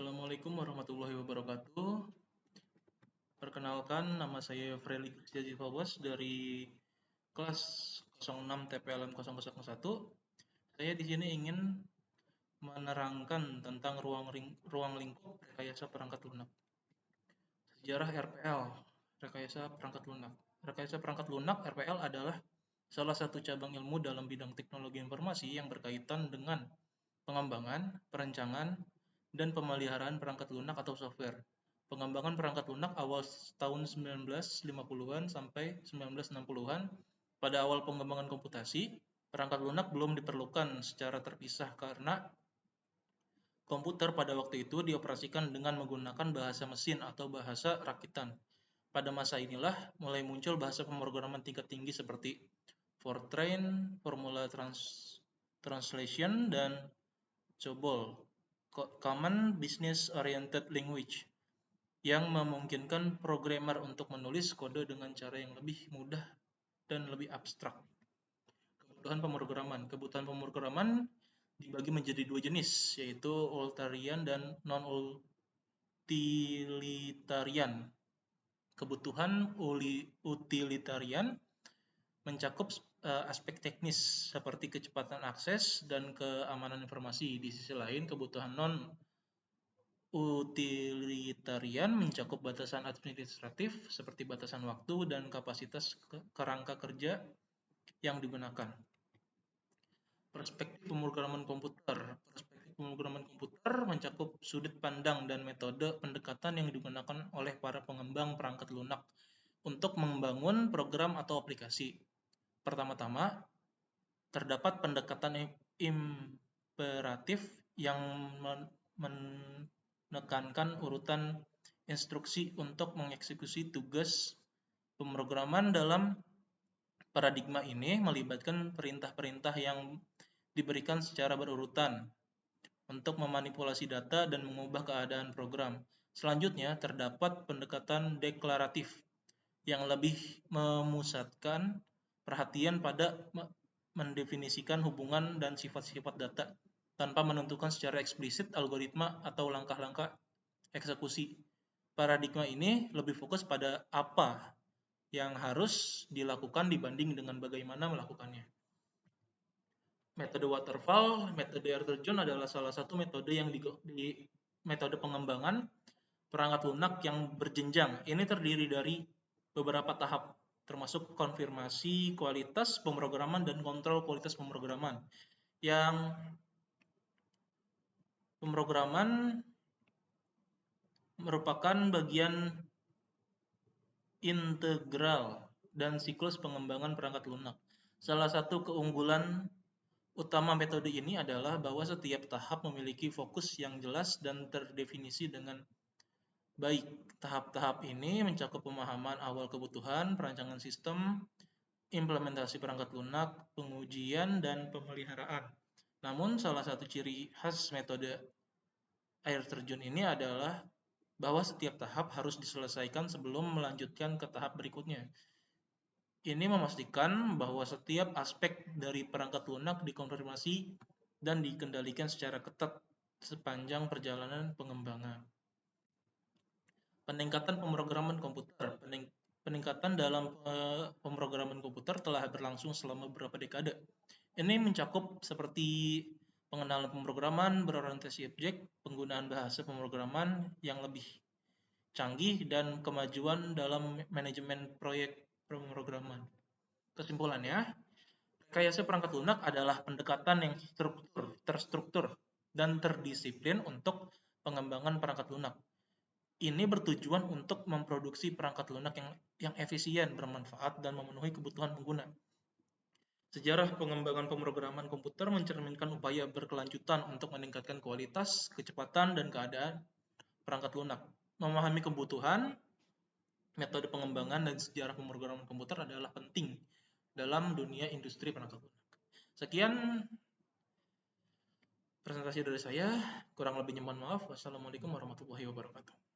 Assalamualaikum warahmatullahi wabarakatuh. Perkenalkan, nama saya Freli Kristiaji Fawaz dari kelas 06 TPLM 001. Saya di sini ingin menerangkan tentang ruang lingkup rekayasa perangkat lunak. Sejarah RPL, rekayasa perangkat lunak. Rekayasa perangkat lunak (RPL) adalah salah satu cabang ilmu dalam bidang teknologi informasi yang berkaitan dengan pengembangan, perencanaan, dan pemeliharaan perangkat lunak atau software. Pengembangan perangkat lunak awal tahun 1950-an sampai 1960-an. Pada awal pengembangan komputasi, perangkat lunak belum diperlukan secara terpisah karena komputer pada waktu itu dioperasikan dengan menggunakan bahasa mesin atau bahasa rakitan. Pada masa inilah mulai muncul bahasa pemrograman tingkat tinggi seperti Fortran, Formula Translation, dan COBOL, Common Business Oriented Language, yang memungkinkan programmer untuk menulis kode dengan cara yang lebih mudah dan lebih abstrak. Kebutuhan pemrograman dibagi menjadi dua jenis, yaitu utilitarian dan non-utilitarian. Kebutuhan utilitarian mencakup aspek teknis seperti kecepatan akses dan keamanan informasi. Di sisi lain, kebutuhan non-utilitarian mencakup batasan administratif seperti batasan waktu dan kapasitas kerangka kerja yang digunakan. Perspektif pemrograman komputer mencakup sudut pandang dan metode pendekatan yang digunakan oleh para pengembang perangkat lunak untuk membangun program atau aplikasi. Pertama-tama, terdapat pendekatan imperatif yang menekankan urutan instruksi untuk mengeksekusi tugas pemrograman. Dalam paradigma ini melibatkan perintah-perintah yang diberikan secara berurutan untuk memanipulasi data dan mengubah keadaan program. Selanjutnya, terdapat pendekatan deklaratif yang lebih memusatkan perhatian pada mendefinisikan hubungan dan sifat-sifat data tanpa menentukan secara eksplisit algoritma atau langkah-langkah eksekusi. Paradigma ini lebih fokus pada apa yang harus dilakukan dibanding dengan bagaimana melakukannya. Metode waterfall, metode air terjun adalah salah satu metode yang metode pengembangan perangkat lunak yang berjenjang. Ini terdiri dari beberapa tahap, termasuk konfirmasi kualitas pemrograman dan kontrol kualitas pemrograman. Yang pemrograman merupakan bagian integral dan siklus pengembangan perangkat lunak. Salah satu keunggulan utama metode ini adalah bahwa setiap tahap memiliki fokus yang jelas dan terdefinisi dengan baik. Tahap-tahap ini mencakup pemahaman awal kebutuhan, perancangan sistem, implementasi perangkat lunak, pengujian, dan pemeliharaan. Namun, salah satu ciri khas metode air terjun ini adalah bahwa setiap tahap harus diselesaikan sebelum melanjutkan ke tahap berikutnya. Ini memastikan bahwa setiap aspek dari perangkat lunak dikonfirmasi dan dikendalikan secara ketat sepanjang perjalanan pengembangan. Peningkatan pemrograman komputer. Peningkatan dalam pemrograman komputer telah berlangsung selama beberapa dekade. Ini mencakup seperti pengenalan pemrograman berorientasi objek, penggunaan bahasa pemrograman yang lebih canggih, dan kemajuan dalam manajemen proyek pemrograman. Kesimpulannya, rekayasa perangkat lunak adalah pendekatan yang terstruktur dan terdisiplin untuk pengembangan perangkat lunak. Ini bertujuan untuk memproduksi perangkat lunak yang efisien, bermanfaat, dan memenuhi kebutuhan pengguna. Sejarah pengembangan pemrograman komputer mencerminkan upaya berkelanjutan untuk meningkatkan kualitas, kecepatan, dan keadaan perangkat lunak. Memahami kebutuhan, metode pengembangan, dan sejarah pemrograman komputer adalah penting dalam dunia industri perangkat lunak. Sekian presentasi dari saya, kurang lebihnya mohon maaf. Wassalamualaikum warahmatullahi wabarakatuh.